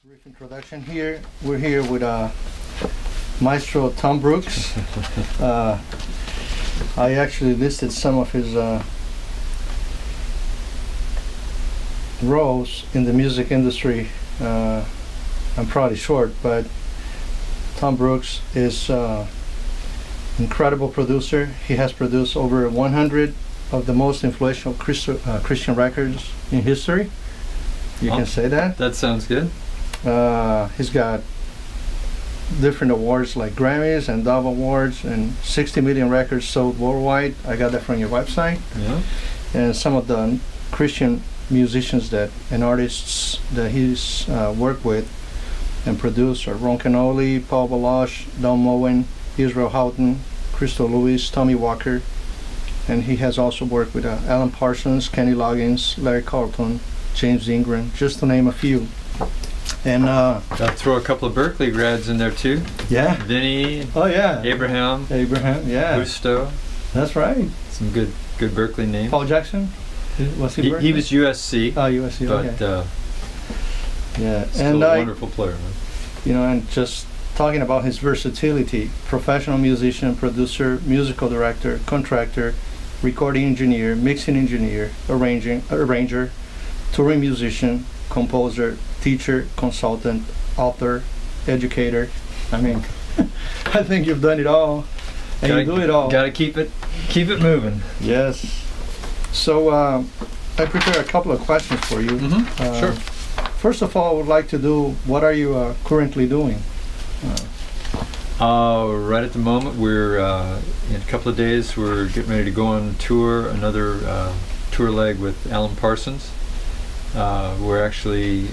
Brief introduction here. We're here with Maestro Tom Brooks. I actually listed some of his roles in the music industry. I'm probably short, but Tom Brooks is incredible producer. He has produced over 100 of the most influential Christian records in history. You can say that. That sounds good. He's got different awards like Grammys and Dove Awards and 60 million records sold worldwide. I got that from your website. Yeah. And some of the Christian musicians and artists that he's worked with and produced are Kenoly, Baloche, Moen, Israel Houghton, Crystal Lewis, Tommy Walker, and he has also worked with Alan Parsons, Kenny Loggins, Larry Carlton, James Ingram, just to name a few. And I'll throw a couple of Berkeley grads in there too. Yeah. Vinnie. Oh yeah. Abraham. Yeah. Gusto. That's right. Some good Berkeley names. Paul Jackson. Was he? He was USC. Oh, USC. But okay. Yeah. Still a wonderful player. Man. You know, and just talking about his versatility: professional musician, producer, musical director, contractor, recording engineer, mixing engineer, arranger, touring musician, composer, teacher, consultant, author, educator. I mean, I think you've done it all, and you do it all. Got to keep it moving. Yes. So I prepared a couple of questions for you. Mm-hmm. Sure. First of all, I would like to do, what are you currently doing? Right at the moment, we're in a couple of days, we're getting ready to go on tour, another tour leg with Alan Parsons. We're actually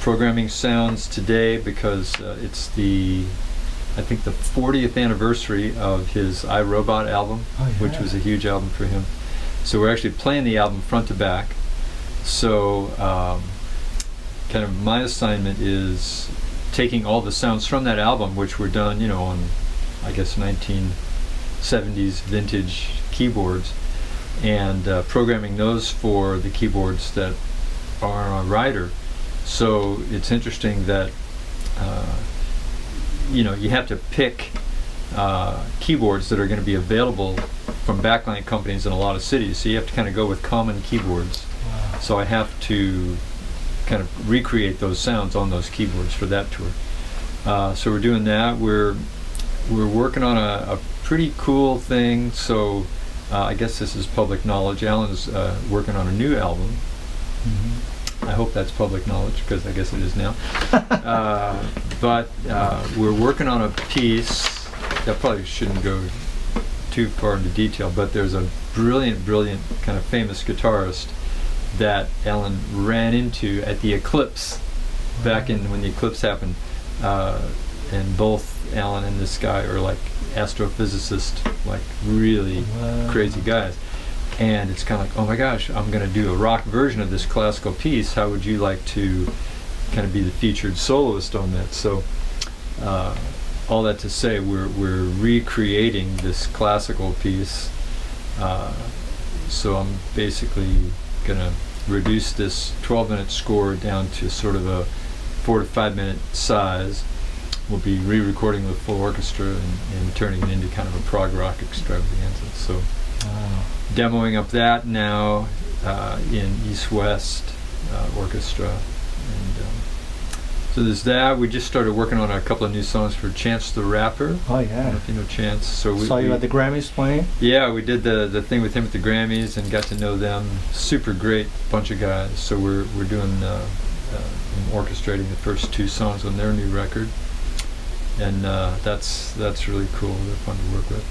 programming sounds today because it's I think the 40th anniversary of his I, Robot album, which was a huge album for him. So we're actually playing the album front to back. So kind of my assignment is taking all the sounds from that album, which were done, you know, on, I guess, 1970s vintage keyboards, and programming those for the keyboards that are on Rider. So it's interesting that you know, you have to pick keyboards that are going to be available from backline companies in a lot of cities. So you have to kind of go with common keyboards. Wow. So I have to kind of recreate those sounds on those keyboards for that tour. So we're doing that. We're working on a pretty cool thing. So I guess this is public knowledge. Alan's working on a new album. Mm-hmm. I hope that's public knowledge, because I guess it is now. But we're working on a piece that probably shouldn't go too far into detail, but there's a brilliant kind of famous guitarist that Alan ran into at the eclipse back in when the eclipse happened. And both Alan and this guy are like astrophysicists, like really crazy guys. And it's kind of like, oh my gosh, I'm going to do a rock version of this classical piece. How would you like to kind of be the featured soloist on that? So all that to say, we're recreating this classical piece. So I'm basically going to reduce this 12-minute score down to sort of a 4 to 5 minute size. We'll be re-recording with full orchestra and turning it into kind of a prog rock extravaganza. So demoing up that now in East-West Orchestra. And so there's that. We just started working on a couple of new songs for Chance the Rapper. Oh yeah. I don't know if you know Chance. So we saw you at the Grammys playing? Yeah, we did the thing with him at the Grammys and got to know them. Super great bunch of guys. So we're doing orchestrating the first 2 songs on their new record. And that's really cool. They're fun to work with.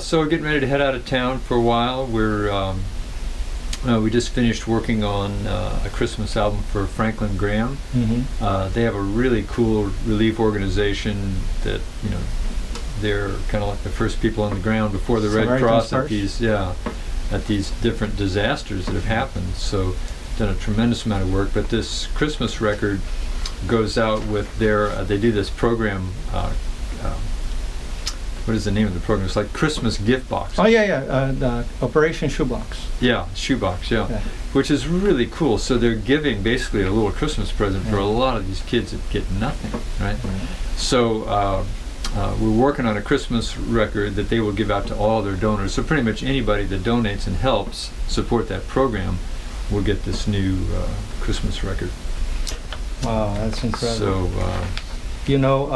So we're getting ready to head out of town for a while. We just finished working on a Christmas album for Franklin Graham. Mm-hmm. They have a really cool relief organization that, you know, they're kind of like the first people on the ground before the Red Cross at these different disasters that have happened. So done a tremendous amount of work. But this Christmas record goes out with they do this program what is the name of the program? It's like Christmas gift box. Oh yeah, the Operation Shoebox. Yeah, shoebox. Yeah, which is really cool. So they're giving basically a little Christmas present for a lot of these kids that get nothing, right? So we're working on a Christmas record that they will give out to all their donors. So pretty much anybody that donates and helps support that program will get this new Christmas record. Wow, that's incredible. So you know,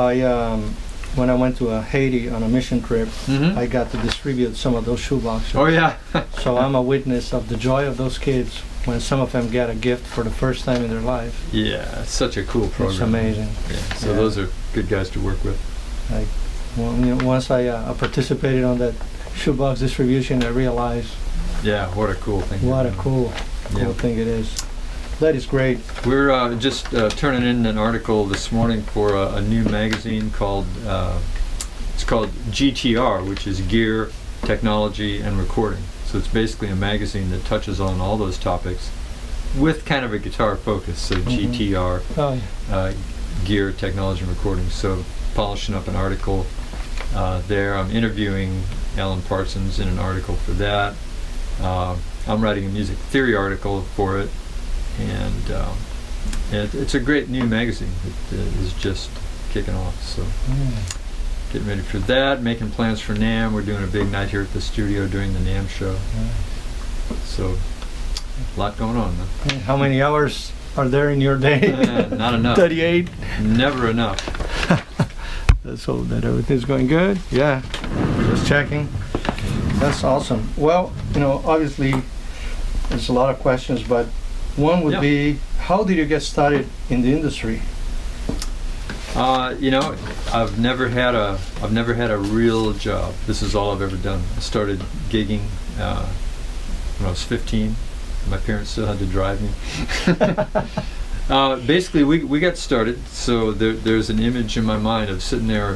when I went to Haiti on a mission trip, I got to distribute some of those shoeboxes. Oh yeah. So I'm a witness of the joy of those kids when some of them get a gift for the first time in their life. Yeah, it's such a cool program. It's amazing. Yeah. So those are good guys to work with. Once I participated on that shoebox distribution, I realized. Yeah, what a cool thing. What a cool thing it is. That is great. We're just turning in an article this morning for a new magazine called it's called GTR, which is Gear, Technology, and Recording. So it's basically a magazine that touches on all those topics with kind of a guitar focus. So GTR, Gear, Technology, and Recording. So polishing up an article there. I'm interviewing Alan Parsons in an article for that. I'm writing a music theory article for it. And it's a great new magazine that is just kicking off. So getting ready for that, making plans for NAMM. We're doing a big night here at the studio during the NAMM show. So a lot going on, man. How many hours are there in your day? Not enough. 38? Never enough. Let's hope that everything's going good. Yeah, just checking. That's awesome. Well, you know, obviously there's a lot of questions, but one would be, how did you get started in the industry? You know, I've never had a real job. This is all I've ever done. I started gigging when I was 15. My parents still had to drive me. Basically, we got started. So there's an image in my mind of sitting there,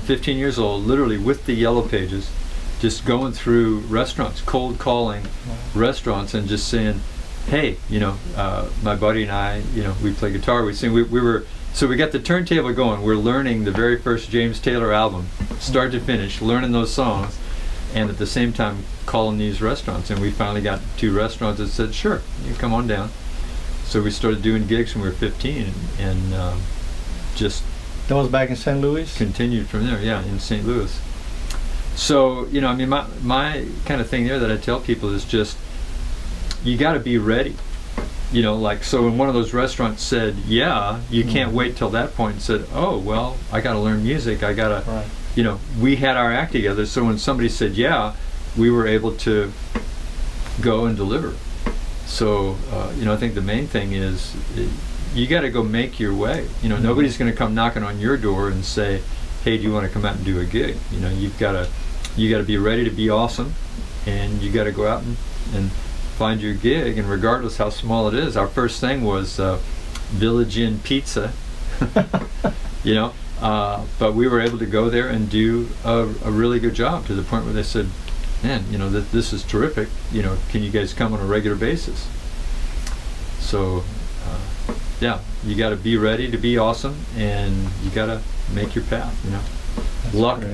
15 years old, literally with the yellow pages, just going through restaurants, cold calling restaurants, and just saying, hey, you know, my buddy and I, you know, we play guitar, we sing, so we got the turntable going. We're learning the very first James Taylor album, start to finish, learning those songs, and at the same time calling these restaurants. And we finally got 2 restaurants that said, sure, you come on down. So we started doing gigs when we were 15, and just... That was back in St. Louis? Continued from there, yeah, in St. Louis. So, you know, I mean, my kind of thing there that I tell people is just, you got to be ready, you know, like, so when one of those restaurants said, yeah, you can't wait till that point, and said, oh, well, I got to learn music, I got to, you know, we had our act together, so when somebody said, yeah, we were able to go and deliver. So, you know, I think the main thing is, you got to go make your way. You know, nobody's going to come knocking on your door and say, hey, do you want to come out and do a gig? You know, you got to be ready to be awesome, and you got to go out and find your gig. And regardless how small it is, our first thing was Village Inn Pizza, you know, but we were able to go there and do a really good job, to the point where they said, man, you know, this is terrific, you know, can you guys come on a regular basis? So yeah, you got to be ready to be awesome, and you got to make your path, you know.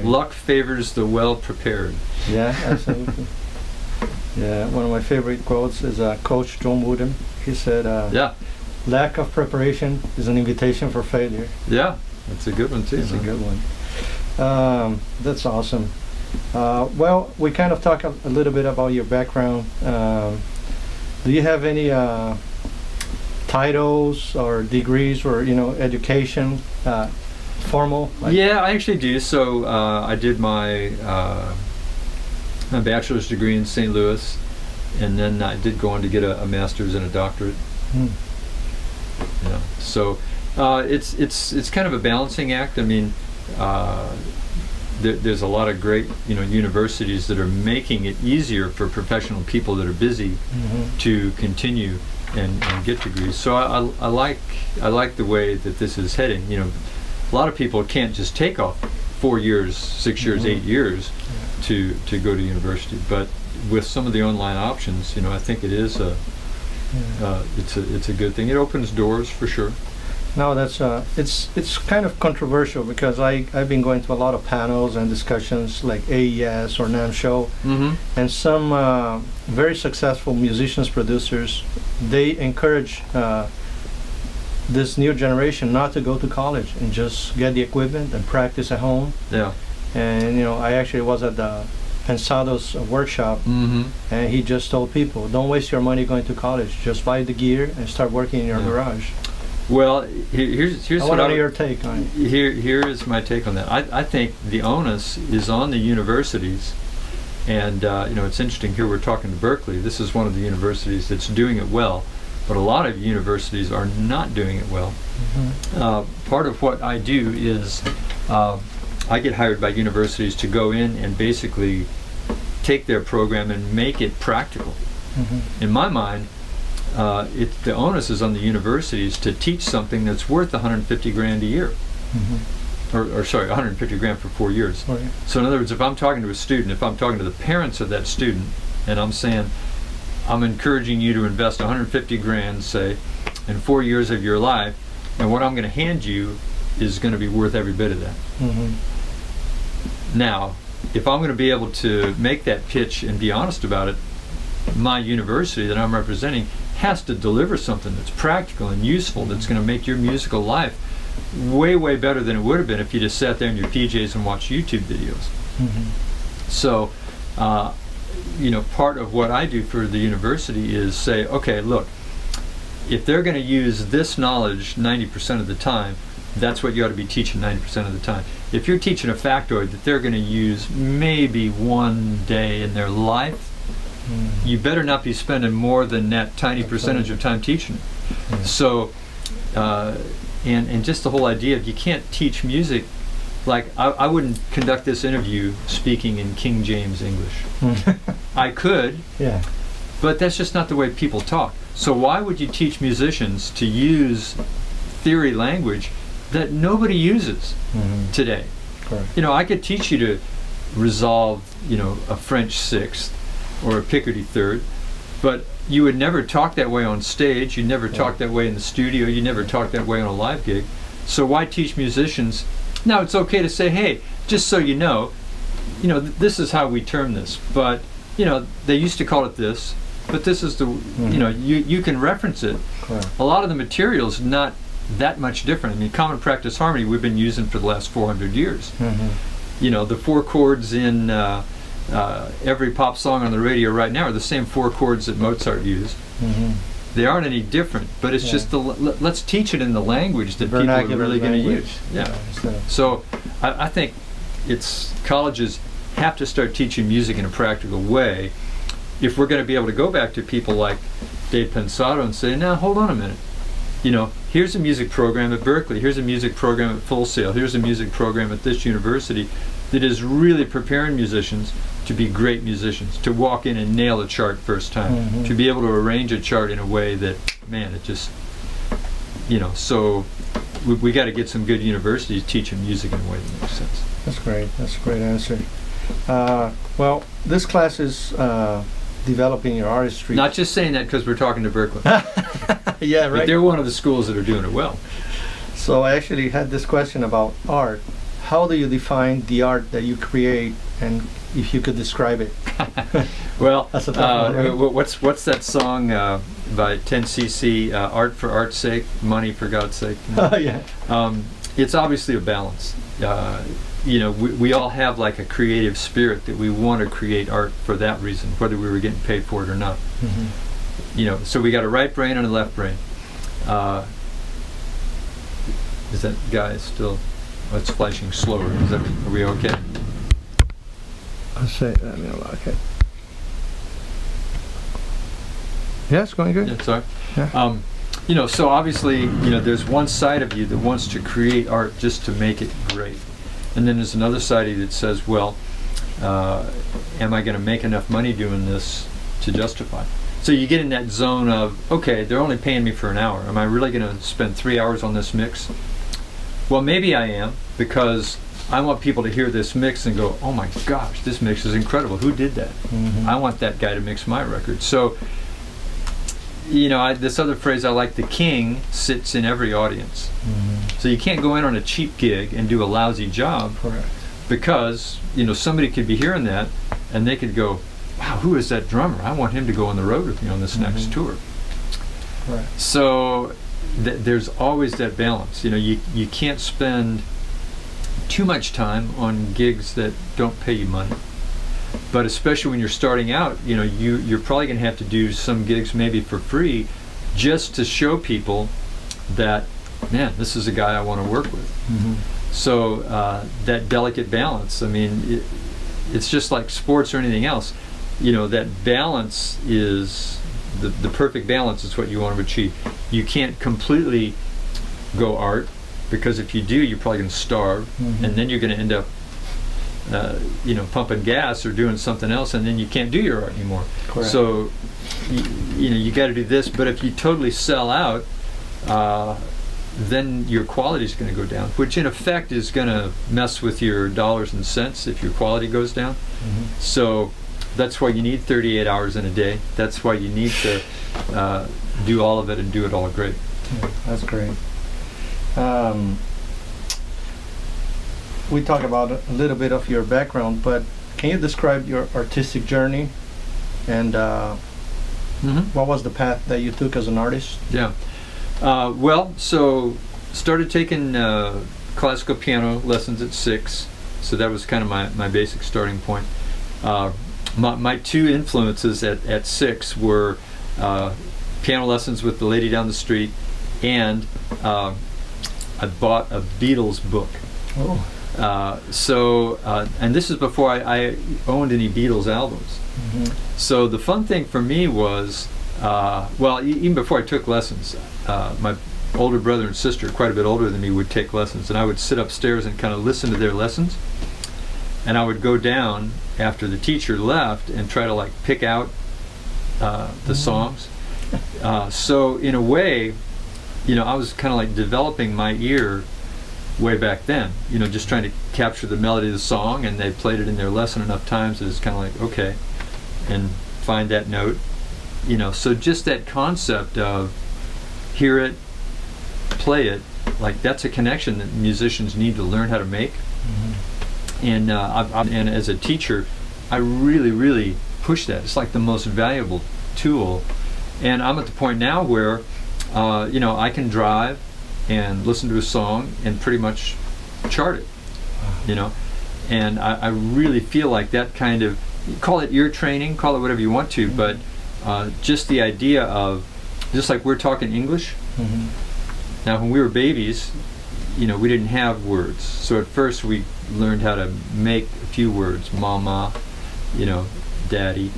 Luck favors the well prepared. Yeah, absolutely. Yeah, one of my favorite quotes is Coach John Wooden. He said, lack of preparation is an invitation for failure. Yeah, that's a good one too. It's a good one. That's awesome. Well, we kind of talked a little bit about your background. Do you have any titles or degrees, or, you know, education, formal? Yeah, I actually do. So I did my bachelor's degree in St. Louis, and then I did go on to get a master's and a doctorate. Yeah, so it's kind of a balancing act. I mean, there's a lot of great, you know, universities that are making it easier for professional people that are busy to continue and get degrees. So I like the way that this is heading. You know, a lot of people can't just take off 4 years, 6 years, 8 years to go to university. But with some of the online options, you know, I think it is it's a good thing. It opens doors for sure. No, that's it's kind of controversial because I've been going to a lot of panels and discussions like AES or NAMM show, and some very successful musicians, producers, they encourage this new generation not to go to college and just get the equipment and practice at home. Yeah. And you know, I actually was at the Pensado's workshop, and he just told people, don't waste your money going to college. Just buy the gear and start working in your garage. Well, here's I want to know your take on it. Here is my take on that. I think the onus is on the universities, and you know, it's interesting. Here we're talking to Berkeley. This is one of the universities that's doing it well, but a lot of universities are not doing it well. Part of what I do is I get hired by universities to go in and basically take their program and make it practical. In my mind, the onus is on the universities to teach something that's worth 150 grand a year. Or sorry, 150 grand for 4 years. So in other words, if I'm talking to a student, if I'm talking to the parents of that student, and I'm saying, I'm encouraging you to invest 150 grand, say, in 4 years of your life, and what I'm going to hand you is going to be worth every bit of that. Now, if I'm going to be able to make that pitch and be honest about it, my university that I'm representing has to deliver something that's practical and useful, that's going to make your musical life way, way better than it would have been if you just sat there in your PJs and watched YouTube videos. So, you know, part of what I do for the university is say, okay, look, if they're going to use this knowledge 90% of the time, that's what you ought to be teaching 90% of the time. If you're teaching a factoid that they're going to use maybe one day in their life, you better not be spending more than that tiny percentage of time teaching it. So, and just the whole idea of you can't teach music, like I wouldn't conduct this interview speaking in King James English. I could, but that's just not the way people talk. So why would you teach musicians to use theory language that nobody uses today? You know, I could teach you to resolve, you know, a French sixth or a Picardy third, but you would never talk that way on stage, you'd never talk that way in the studio, you'd never talk that way on a live gig. So why teach musicians? Now it's okay to say, hey, just so you know, this is how we term this, but you know, they used to call it this, but this is the, you know, you can reference it. A lot of the material's not that much different. I mean, common practice harmony we've been using for the last 400 years. You know, the 4 chords in every pop song on the radio right now are the same 4 chords that Mozart used. They aren't any different, but it's just let's teach it in the language that people are really going to use. So I think colleges have to start teaching music in a practical way if we're going to be able to go back to people like Dave Pensado and say, now hold on a minute, you know, here's a music program at Berkeley, here's a music program at Full Sail, here's a music program at this university that is really preparing musicians to be great musicians, to walk in and nail a chart first time, to be able to arrange a chart in a way that, man, it just, you know, so we got to get some good universities teaching music in a way that makes sense. That's great. That's a great answer. Well, this class is developing your artistry. Not just saying that because we're talking to Berkeley. Yeah, right. But they're one of the schools that are doing it well. So I actually had this question about art. How do you define the art that you create, and if you could describe it? Well, that's a tough one, right? what's that song by 10cc, Art for Art's Sake, Money for God's Sake? Yeah. It's obviously a balance. You know, we all have like a creative spirit that we want to create art for that reason, whether we were getting paid for it or not. You know, so we got a right brain and a left brain. Is that guy still? Oh, it's flashing slower. Are we okay? I'll say, okay. Yeah, it's going good. Yeah, sorry. Yeah. You know, so obviously, you know, there's one side of you that wants to create art just to make it great. And then there's another side of you that says, well, am I going to make enough money doing this to justify? So you get in that zone of, okay, they're only paying me for an hour. Am I really going to spend 3 hours on this mix? Well, maybe I am, because I want people to hear this mix and go, oh my gosh, this mix is incredible. Who did that? I want that guy to mix my record. So you know, this other phrase I like, the king sits in every audience. So you can't go in on a cheap gig and do a lousy job. Correct. Because, you know, somebody could be hearing that and they could go, wow, who is that drummer? I want him to go on the road with me on this next tour. Right. So there's always that balance. You know, you can't spend too much time on gigs that don't pay you money. But especially when you're starting out, you know, you're probably going to have to do some gigs maybe for free just to show people that, man, this is a guy I want to work with. So that delicate balance, I mean, it's just like sports or anything else. You know, that balance is, the perfect balance is what you want to achieve. You can't completely go art, because if you do, you're probably going to starve, and then you're going to end up you know, pumping gas or doing something else, and then you can't do your art anymore. Correct. So you know, you got to do this, but if you totally sell out, then your quality is going to go down, which in effect is going to mess with your dollars and cents if your quality goes down. So that's why you need 38 hours in a day. That's why you need to do all of it and do it all great. Yeah, that's great. We talked about a little bit of your background, but can you describe your artistic journey and what was the path that you took as an artist? Yeah. Well, so started taking classical piano lessons at 6, so that was kind of my basic starting point. My two influences at 6 were piano lessons with the lady down the street, and I bought a Beatles book. Oh. And this is before I owned any Beatles albums. So the fun thing for me was, well, even before I took lessons, my older brother and sister, quite a bit older than me, would take lessons, and I would sit upstairs and kind of listen to their lessons, and I would go down after the teacher left and try to like pick out the songs. So in a way, you know, I was kind of like developing my ear way back then, you know, just trying to capture the melody of the song, and they played it in their lesson enough times that it's kind of like, okay, and find that note, you know. So just that concept of hear it, play it, like that's a connection that musicians need to learn how to make. And and as a teacher, I really push that. It's like the most valuable tool. And I'm at the point now where you know, I can drive and listen to a song and pretty much chart it, you know. And I really feel like that kind of, call it ear training, call it whatever you want to, but just the idea of, just like we're talking English. Now when we were babies, you know, we didn't have words, so at first we learned how to make a few words, mama, you know, daddy,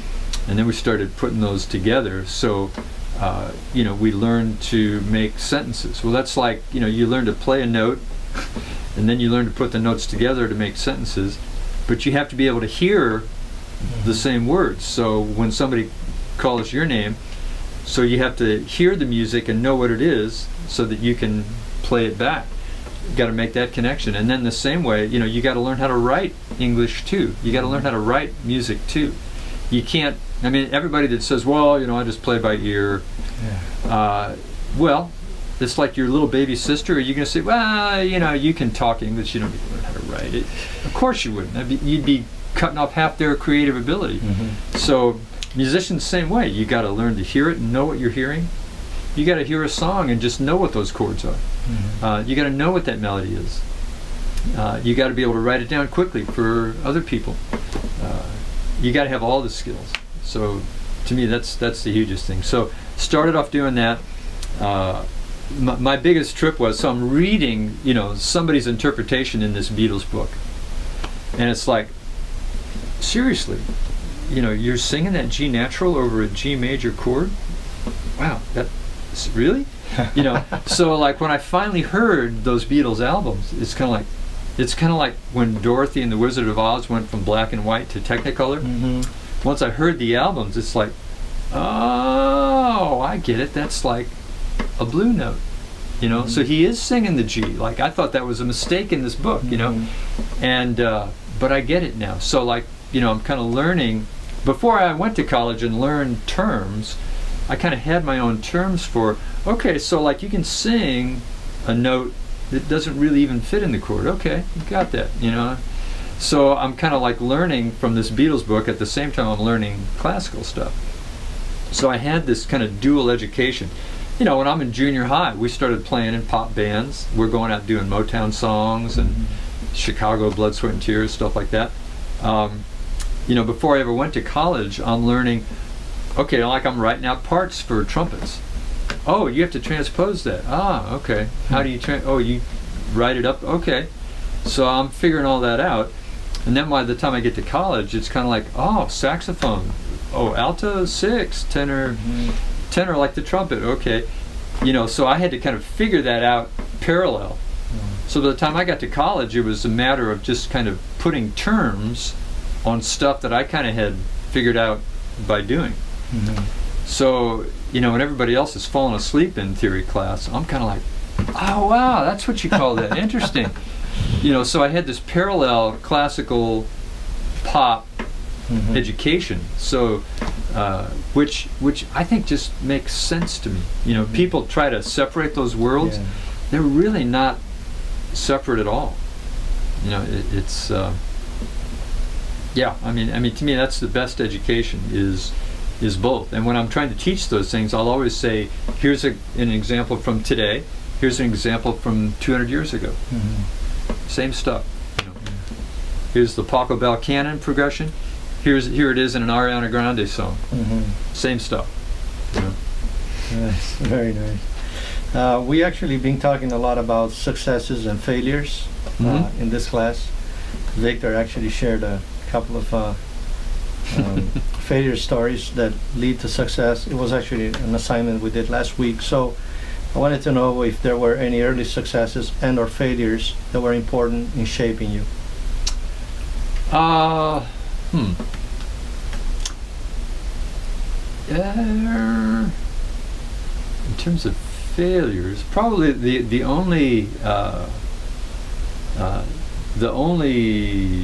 and then we started putting those together. So you know, we learned to make sentences. Well, that's like, you know, you learn to play a note, and then you learn to put the notes together to make sentences, but you have to be able to hear the same words. So when somebody calls your name, so you have to hear the music and know what it is so that you can play it back. You got to make that connection. And then the same way, you know, you got to learn how to write English too. You got to learn how to write music too. You can't, I mean, everybody that says, well, you know, I just play by ear. Well, it's like your little baby sister. Are you going to say, well, you know, you can talk English, you don't need to learn how to write it? Of course you wouldn't. You'd be cutting off half their creative ability. So musicians, same way. You got to learn to hear it and know what you're hearing. You got to hear a song and just know what those chords are. You got to know what that melody is. You got to be able to write it down quickly for other people. You got to have all the skills. So to me, that's the hugest thing. So started off doing that. My biggest trip was, so I'm reading, you know, somebody's interpretation in this Beatles book, and it's like, seriously, you know, you're singing that G natural over a G major chord? Wow, that's really? You know, so like when I finally heard those Beatles albums, it's kind of like when Dorothy and the Wizard of Oz went from black and white to Technicolor. Once I heard the albums, it's like, oh, I get it. That's like a blue note, you know. So he is singing the G. Like, I thought that was a mistake in this book, you know. And but I get it now. So like, you know, I'm kind of learning. Before I went to college and learned terms, I kind of had my own terms for, okay, so like you can sing a note that doesn't really even fit in the chord. Okay, you got that, you know. So I'm kind of like learning from this Beatles book at the same time I'm learning classical stuff. So I had this kind of dual education. You know, when I'm in junior high, we started playing in pop bands. We're going out doing Motown songs and Chicago Blood, Sweat and Tears, stuff like that. You know, before I ever went to college, I'm learning, okay, like I'm writing out parts for trumpets. Oh, you have to transpose that. Ah, okay. How do you oh, you write it up? Okay. So I'm figuring all that out. And then by the time I get to college, it's kind of like, oh, saxophone. Oh, alto, 6, tenor, tenor like the trumpet. Okay. You know, so I had to kind of figure that out parallel. So by the time I got to college, it was a matter of just kind of putting terms on stuff that I kind of had figured out by doing. So, you know, when everybody else is falling asleep in theory class, I'm kind of like, oh wow, that's what you call that. Interesting. You know, so I had this parallel classical pop education. So, which I think just makes sense to me. You know, people try to separate those worlds. Yeah. They're really not separate at all. You know, it's yeah. I mean, to me, that's the best education is both. And when I'm trying to teach those things, I'll always say, here's an example from today. Here's an example from 200 years ago. Same stuff. You know. Here's the Paco Bell canon progression. Here it is in an Ariana Grande song. Same stuff. You know. Nice, very nice. We actually been talking a lot about successes and failures in this class. Victor actually shared a couple of failure stories that lead to success. It was actually an assignment we did last week. So I wanted to know if there were any early successes and or failures that were important in shaping you. In terms of failures, probably the only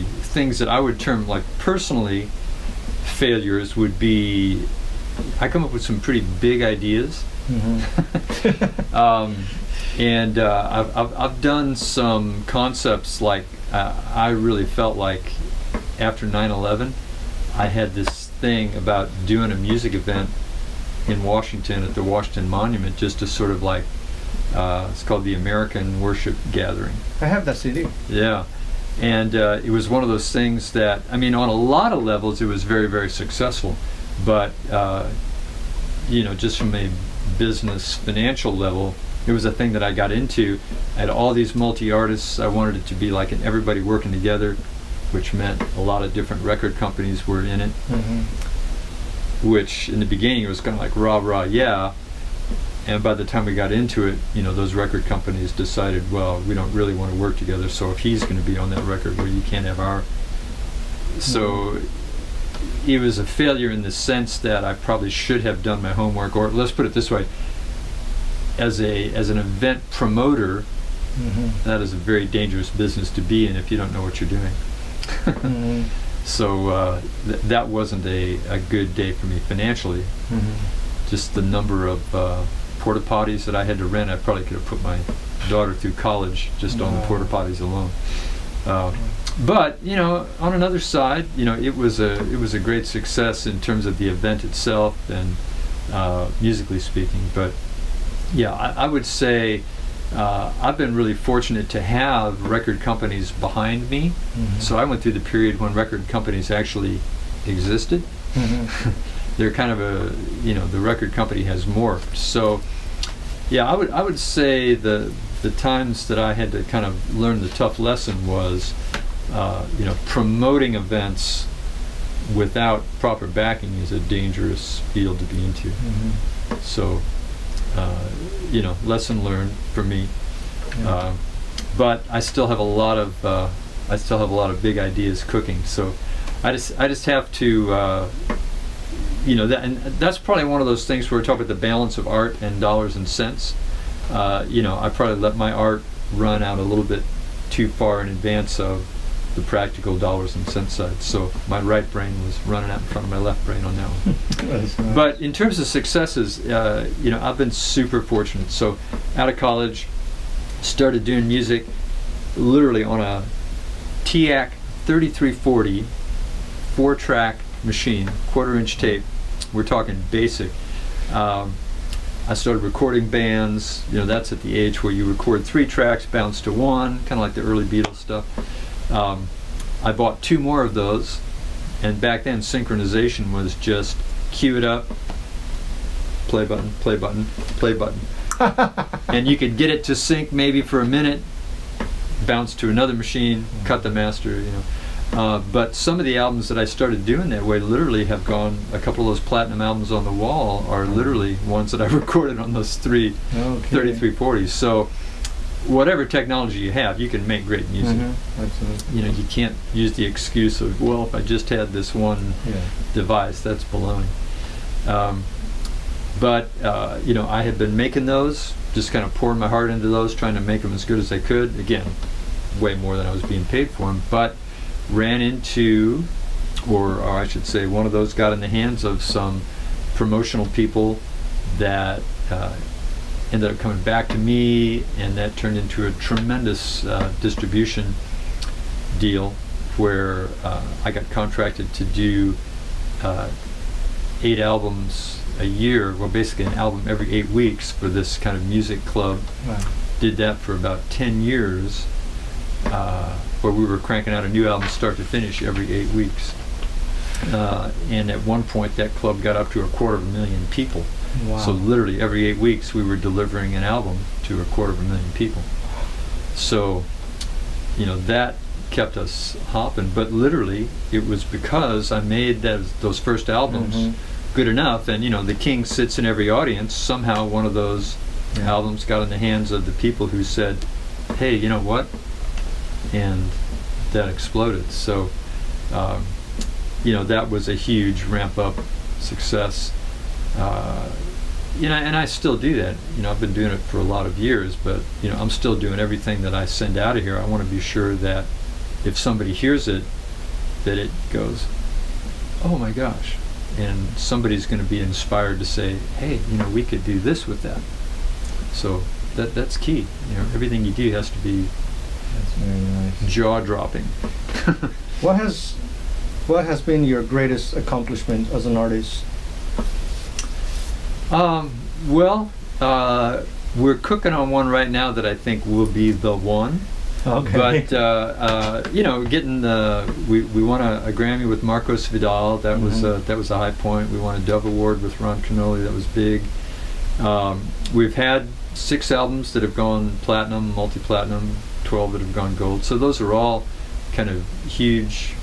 things that I would term like personally failures would be, I come up with some pretty big ideas. And I've done some concepts like I really felt like after 9/11 I had this thing about doing a music event in Washington at the Washington Monument, just to sort of like it's called the American Worship Gathering. I have that CD. Yeah. And it was one of those things that, I mean, on a lot of levels it was very, very successful, but you know, just from a business financial level, it was a thing that I got into. I had all these multi-artists. I wanted it to be like everybody working together, which meant a lot of different record companies were in it, which in the beginning it was kind of like rah rah yeah, and by the time we got into it, you know, those record companies decided, well, we don't really want to work together, so if he's going to be on that record, well, you can't have our. So it was a failure in the sense that I probably should have done my homework, or let's put it this way, as an event promoter, that is a very dangerous business to be in if you don't know what you're doing. So that wasn't a good day for me financially. Just the number of porta potties that I had to rent, I probably could have put my daughter through college just on the porta potties alone. But you know, on another side, you know, it was a great success in terms of the event itself and musically speaking. But yeah, I would say I've been really fortunate to have record companies behind me. So I went through the period when record companies actually existed. They're kind of a, you know, the record company has morphed. So yeah, I would say the times that I had to kind of learn the tough lesson was you know, promoting events without proper backing is a dangerous field to be into. So you know, lesson learned for me. But I still have a lot of big ideas cooking. So I just have to you know, and that's probably one of those things where we talk about the balance of art and dollars and cents. You know, I probably let my art run out a little bit too far in advance of the practical dollars and cents side. So my right brain was running out in front of my left brain on that one. That's nice. But in terms of successes, I've been super fortunate. So out of college, started doing music literally on a TIAC 3340 4-track machine, 1/4-inch tape. We're talking basic. I started recording bands. That's at the age where you record 3 tracks, bounce to 1, kind of like the early Beatles stuff. I bought 2 more of those, and back then synchronization was just cue it up, play button, play button, play button. And you could get it to sync maybe for a minute, bounce to another machine, cut the master, but some of the albums that I started doing that way literally have gone, a couple of those platinum albums on the wall are literally ones that I recorded on those 3 3340s. So whatever technology you have, you can make great music. Absolutely. You can't use the excuse of, well, if I just had this one device, that's baloney. But I had been making those, just kind of pouring my heart into those, trying to make them as good as I could. Again, way more than I was being paid for them, but ran into, or I should say, one of those got in the hands of some promotional people that ended up coming back to me, and that turned into a tremendous distribution deal where I got contracted to do 8 albums a year, well, basically an album every 8 weeks for this kind of music club. Wow. Did that for about 10 years, where we were cranking out a new album start to finish every 8 weeks. And at one point that club got up to 250,000 people. Wow. So literally every 8 weeks we were delivering an album to 250,000 people. So, that kept us hopping, but literally it was because I made those first albums good enough, and the king sits in every audience. Somehow one of those albums got in the hands of the people who said, hey, you know what? And that exploded. So that was a huge ramp up success. And I still do that. I've been doing it for a lot of years, but I'm still doing everything that I send out of here. I want to be sure that if somebody hears it, that it goes, oh my gosh, and somebody's going to be inspired to say, hey, we could do this with that. So that's key. Everything you do has to be very nice. Jaw-dropping. What has been your greatest accomplishment as an artist? We're cooking on one right now that I think will be the one. Okay. But getting we won a Grammy with Marcos Vidal. That was a high point. We won a Dove Award with Ron Kenoly. That was big. We've had 6 albums that have gone platinum, multi-platinum, 12 that have gone gold. So those are all kind of huge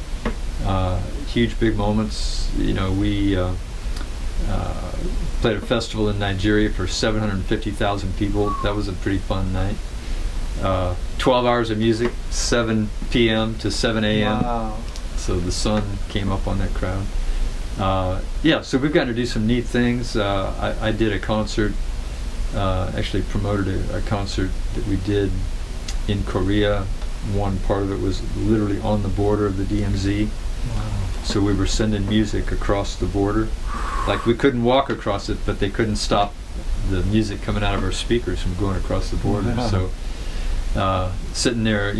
big moments. We played a festival in Nigeria for 750,000 people. That was a pretty fun night. 12 hours of music, 7 p.m. to 7 a.m. Wow. So the sun came up on that crowd. So we've gotten to do some neat things. I did a concert, actually promoted a concert that we did in Korea. One part of it was literally on the border of the DMZ. Wow. So we were sending music across the border. Like, we couldn't walk across it, but they couldn't stop the music coming out of our speakers from going across the border. Wow. So sitting there,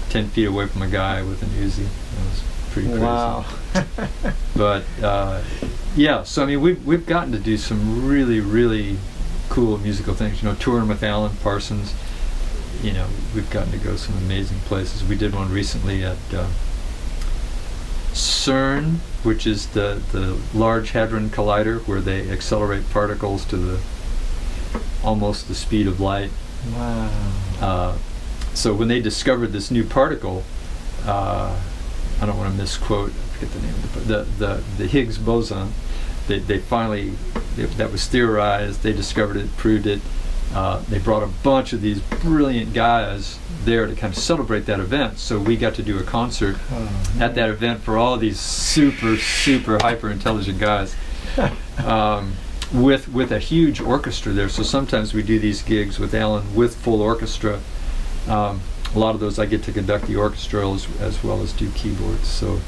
10 feet away from a guy with an Uzi, that was pretty crazy. Wow. But so I mean, we've gotten to do some really, really cool musical things. Touring with Alan Parsons. We've gotten to go some amazing places. We did one recently at CERN, which is the Large Hadron Collider, where they accelerate particles to almost the speed of light. Wow. So when they discovered this new particle, I don't want to misquote, I forget the name of the Higgs boson, they finally, that was theorized, they discovered it, proved it. They brought a bunch of these brilliant guys there to kind of celebrate that event. So we got to do a concert at that event for all these super, super hyper intelligent guys. With a huge orchestra there. So sometimes we do these gigs with Alan with full orchestra. a lot of those I get to conduct the orchestra as well as do keyboards. So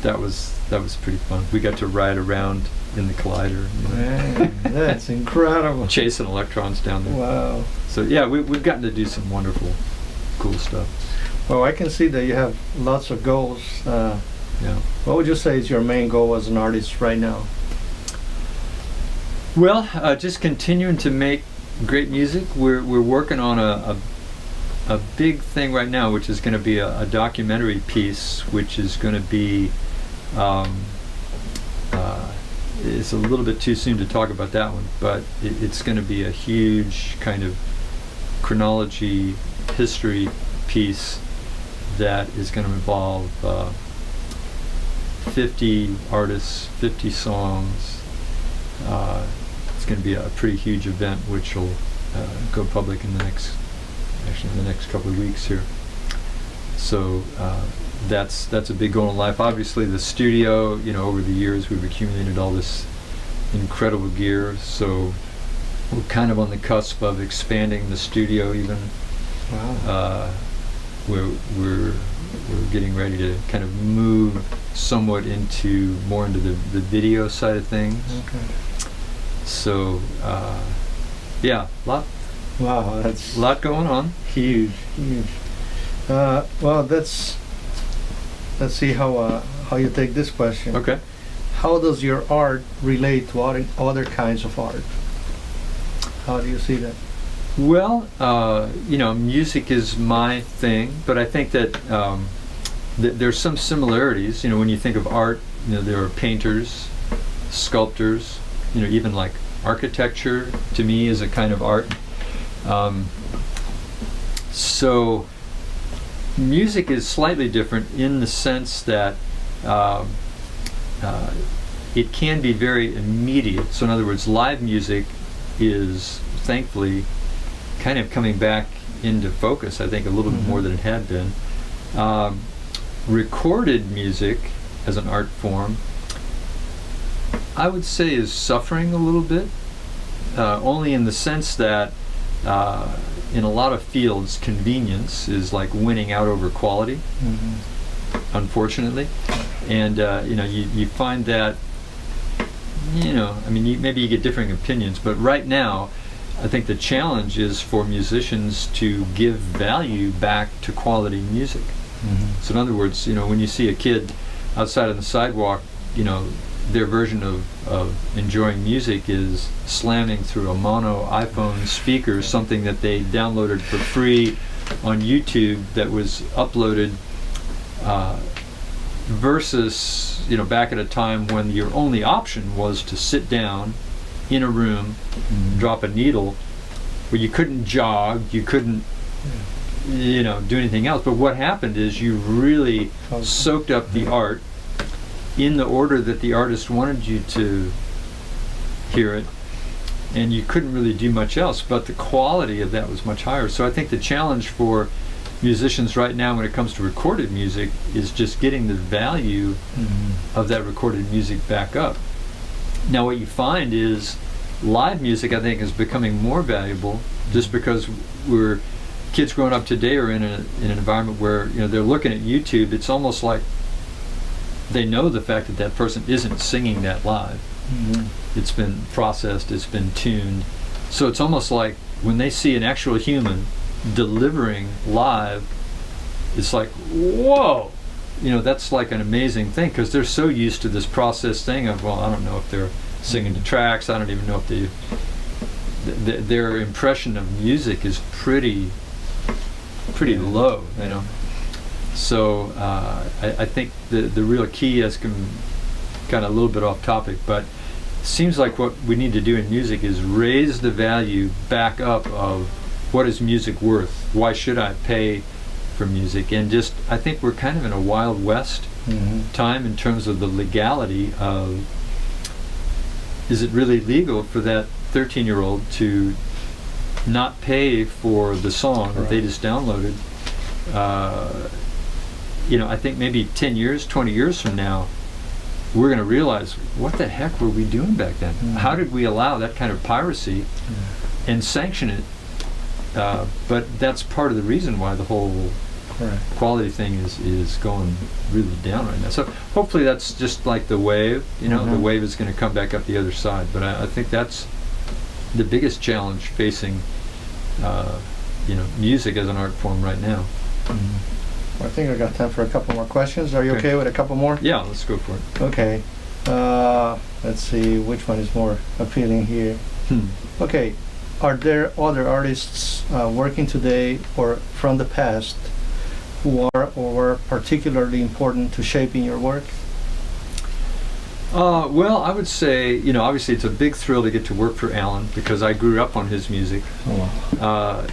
that was pretty fun. We got to ride around in the collider. Man, that's incredible. Chasing electrons down there. Wow. So yeah, we've gotten to do some wonderful, cool stuff. Well, I can see that you have lots of goals. Yeah. What would you say is your main goal as an artist right now? Well, just continuing to make great music. We're working on a big thing right now, which is going to be a documentary piece, which is going to be. It's a little bit too soon to talk about that one, but it's going to be a huge kind of chronology, history piece that is going to involve 50 artists, 50 songs. It's going to be a pretty huge event, which will go public in the next couple of weeks here. So that's a big goal in life. Obviously, the studio. Over the years, we've accumulated all this incredible gear. So we're kind of on the cusp of expanding the studio even. Wow. We're getting ready to kind of move somewhat more into the video side of things. Okay. So yeah, Wow, that's a lot going on. huge. Well, let's see how you take this question. Okay. How does your art relate to other kinds of art? How do you see that? Well, music is my thing, but I think that there's some similarities. When you think of art, there are painters, sculptors, even like architecture to me is a kind of art. So music is slightly different in the sense that it can be very immediate. So in other words, live music is thankfully kind of coming back into focus, I think, a little bit more than it had been. Recorded music as an art form, I would say, is suffering a little bit, only in the sense that in a lot of fields, convenience is like winning out over quality, unfortunately. And you find that, maybe you get differing opinions, but right now, I think the challenge is for musicians to give value back to quality music. So in other words, when you see a kid outside on the sidewalk, their version of enjoying music is slamming through a mono iPhone speaker, something that they downloaded for free on YouTube that was uploaded, versus back at a time when your only option was to sit down in a room, drop a needle, where you couldn't jog, you couldn't do anything else. But what happened is you really soaked up the art in the order that the artist wanted you to hear it, and you couldn't really do much else, but the quality of that was much higher. So I think the challenge for musicians right now when it comes to recorded music is just getting the value of that recorded music back up. Now what you find is live music, I think, is becoming more valuable just because kids growing up today are in an environment where they're looking at YouTube. It's almost like they know the fact that person isn't singing that live. It's been processed, it's been tuned. So it's almost like when they see an actual human delivering live, it's like, whoa! That's like an amazing thing, because they're so used to this process thing of, well, I don't know if they're singing the tracks, I don't even know if their impression of music is pretty low, So I think the real key has come kind of a little bit off topic, but it seems like what we need to do in music is raise the value back up of what is music worth? Why should I pay for music? And just, I think we're kind of in a Wild West time in terms of the legality of, is it really legal for that 13-year-old to not pay for the song that they just downloaded? I think maybe 10 years, 20 years from now, we're going to realize, what the heck were we doing back then? How did we allow that kind of piracy and sanction it But that's part of the reason why the whole quality thing is going really down right now. So hopefully that's just like the wave, the wave is going to come back up the other side. But I think that's the biggest challenge facing, music as an art form right now. I think I got time for a couple more questions. Are you okay with a couple more? Yeah, let's go for it. Okay. Let's see which one is more appealing here. Okay. Are there other artists working today or from the past who are or were particularly important to shaping your work? Well, I would say, obviously it's a big thrill to get to work for Alan because I grew up on his music. I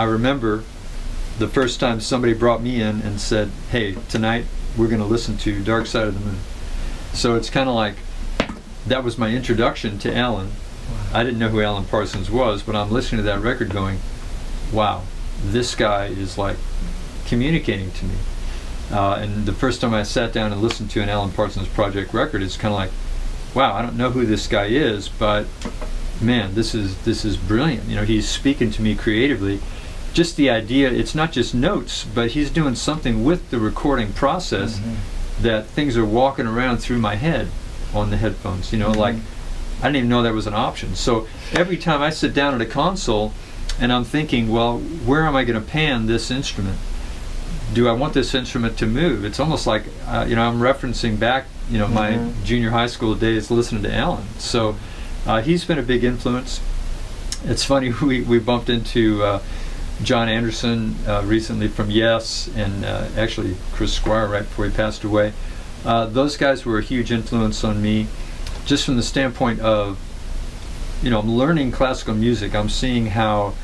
remember the first time somebody brought me in and said, hey, tonight we're going to listen to Dark Side of the Moon. So it's kind of like, that was my introduction to Alan. Wow. I didn't know who Alan Parsons was, but I'm listening to that record going, wow, this guy is like communicating to me. And the first time I sat down and listened to an Alan Parsons Project record, it's kind of like, wow, I don't know who this guy is, but man, this is brilliant. He's speaking to me creatively. Just the idea, it's not just notes, but he's doing something with the recording process that things are walking around through my head on the headphones. Like I didn't even know that was an option. So every time I sit down at a console and I'm thinking, well, where am I going to pan this instrument? Do I want this instrument to move? It's almost like I'm referencing back my junior high school days listening to Alan. So he's been a big influence. It's funny, we bumped into John Anderson recently from Yes, and actually Chris Squire right before he passed away. Those guys were a huge influence on me, just from the standpoint of, I'm learning classical music. I'm seeing how,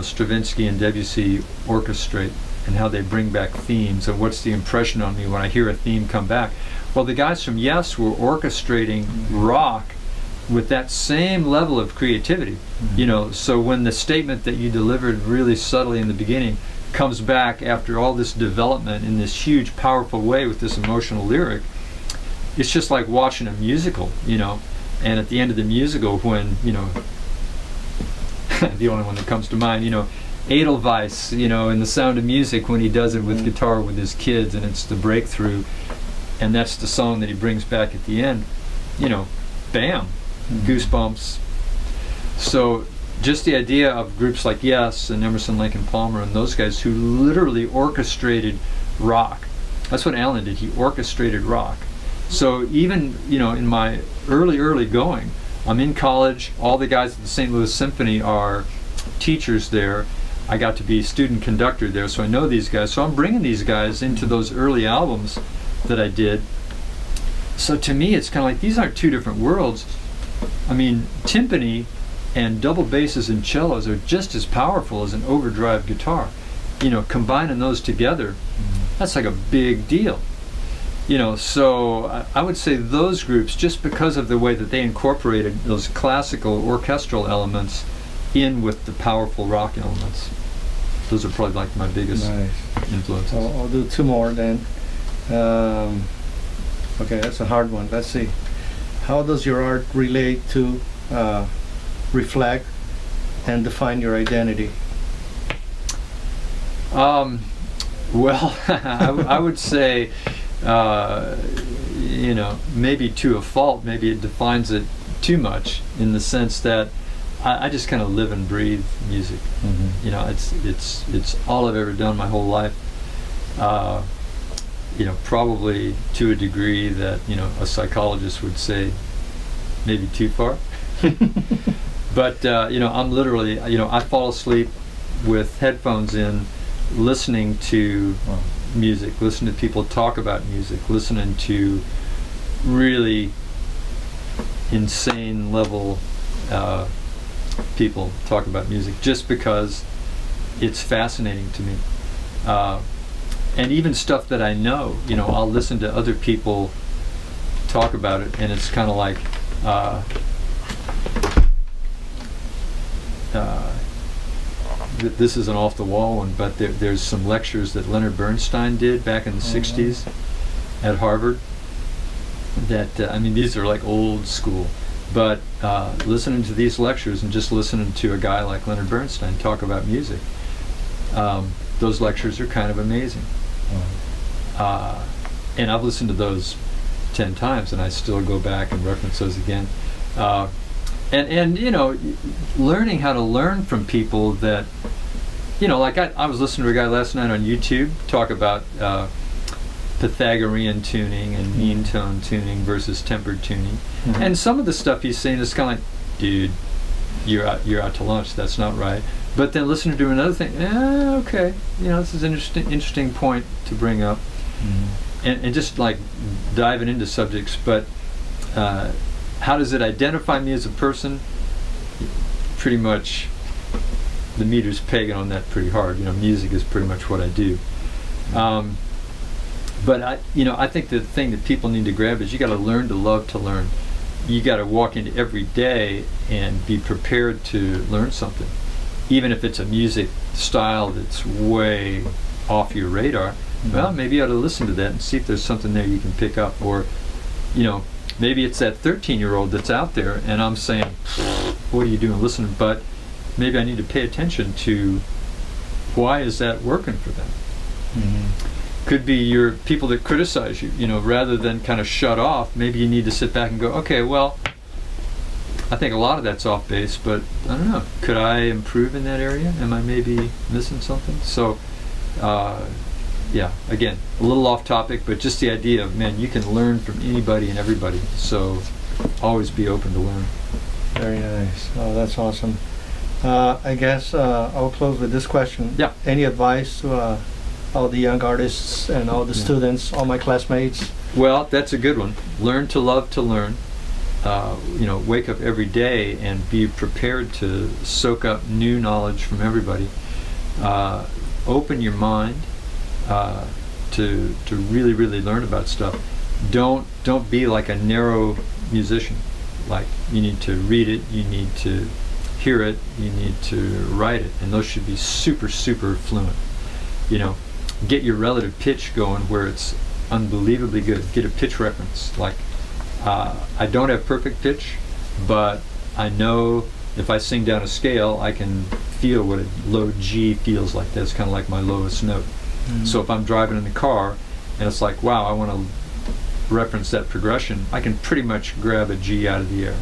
Stravinsky and Debussy orchestrate and how they bring back themes, and what's the impression on me when I hear a theme come back. Well, the guys from Yes were orchestrating rock with that same level of creativity. So when the statement that you delivered really subtly in the beginning comes back after all this development in this huge, powerful way with this emotional lyric, it's just like watching a musical, and at the end of the musical when, the only one that comes to mind, Edelweiss, in The Sound of Music, when he does it with guitar with his kids, and it's the breakthrough, and that's the song that he brings back at the end, bam, goosebumps. So just the idea of groups like Yes and Emerson, Lake and Palmer and those guys who literally orchestrated rock. That's what Alan did. He orchestrated rock. So even, in my early going, I'm in college, all the guys at the St. Louis Symphony are teachers there. I got to be student conductor there, so I know these guys. So I'm bringing these guys into those early albums that I did. So to me, it's kind of like, these aren't two different worlds. I mean, timpani and double basses and cellos are just as powerful as an overdrive guitar. Combining those together, that's like a big deal. So I would say those groups, just because of the way that they incorporated those classical orchestral elements in with the powerful rock elements, those are probably like my biggest influences. I'll do two more then. Okay, that's a hard one. Let's see. How does your art relate to, reflect, and define your identity? Well, I would say, maybe to a fault, maybe it defines it too much, in the sense that I just kind of live and breathe music. It's all I've ever done my whole life. Probably to a degree that, a psychologist would say maybe too far. But, I'm literally, I fall asleep with headphones in, listening to music, listening to people talk about music, listening to really insane level people talk about music, just because it's fascinating to me. And even stuff that I know, I'll listen to other people talk about it, and it's kind of like, this is an off-the-wall one, but there's some lectures that Leonard Bernstein did back in the 60s at Harvard that, these are like old school. But listening to these lectures and just listening to a guy like Leonard Bernstein talk about music, those lectures are kind of amazing. And I've listened to those 10 times, and I still go back and reference those again. And you know, learning how to learn from people that, you know, like I was listening to a guy last night on YouTube talk about Pythagorean tuning and mean tone tuning versus tempered tuning. And some of the stuff he's saying is kind of like, dude, you're out to lunch, that's not right. But then listening to another thing, okay, you know, this is an interesting point to bring up. And just like diving into subjects, but how does it identify me as a person? Pretty much the meter's pegging on that pretty hard. You know, music is pretty much what I do. But I think the thing that people need to grab is you got to learn to love to learn. You got to walk into every day and be prepared to learn something, even if it's a music style that's way off your radar. Well, maybe you ought to listen to that and see if there's something there you can pick up. Or, you know, maybe it's that 13-year-old that's out there and I'm saying, what are you doing listening? But maybe I need to pay attention to why is that working for them. Could be your people that criticize you, you know, rather than kind of shut off. Maybe you need to sit back and go, okay, well, I think a lot of that's off base, but I don't know. Could I improve in that area? Am I maybe missing something? So, yeah, again, a little off topic, but just the idea of, man, you can learn from anybody and everybody. So always be open to learn. Very nice. Oh, that's awesome. I guess I'll close with this question. Yeah. Any advice to all the young artists and all the students, all my classmates? Well, that's a good one. Learn to love to learn. You know, wake up every day and be prepared to soak up new knowledge from everybody. Open your mind to really, really learn about stuff. Don't be like a narrow musician. Like, you need to read it, you need to hear it, you need to write it, and those should be super, super fluent. You know, get your relative pitch going where it's unbelievably good. Get a pitch reference. Like, I don't have perfect pitch, but I know if I sing down a scale, I can feel what a low G feels like. That's kind of like my lowest note. So if I'm driving in the car and it's like, wow, I want to reference that progression, I can pretty much grab a G out of the air.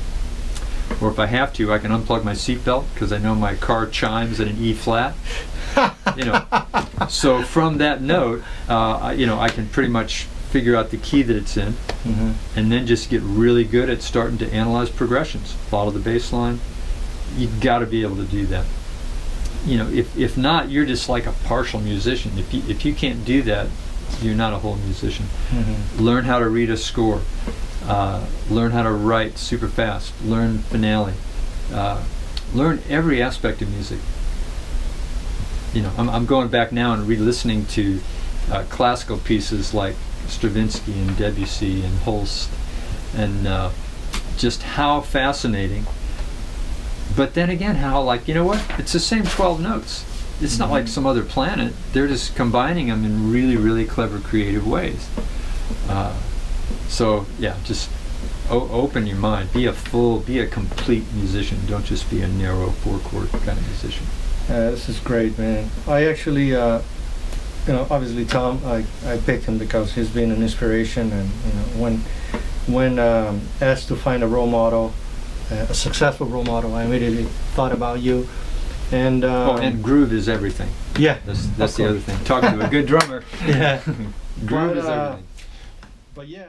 Or if I have to, I can unplug my seatbelt because I know my car chimes at an E flat. You know, so from that note, you know, I can pretty much figure out the key that it's in, and then just get really good at starting to analyze progressions. Follow the bass line. You've got to be able to do that. You know, if not, you're just like a partial musician. If you can't do that, you're not a whole musician. Learn how to read a score. Learn how to write super fast. Learn finale. Learn every aspect of music. You know, I'm going back now and re-listening to classical pieces like Stravinsky and Debussy and Holst, and just how fascinating. But then again, how, like, you know what? It's the same 12 notes. It's not like some other planet. They're just combining them in really, really clever, creative ways. So yeah, just open your mind. Be a complete musician. Don't just be a narrow four-chord kind of musician. This is great, man. I actually, you know, obviously Tom, I picked him because he's been an inspiration, and you know, when asked to find a role model, a successful role model, I immediately thought about you. And and groove is everything. Yeah, that's the other thing. Talking to a good drummer. Yeah, Groove is everything. But yeah.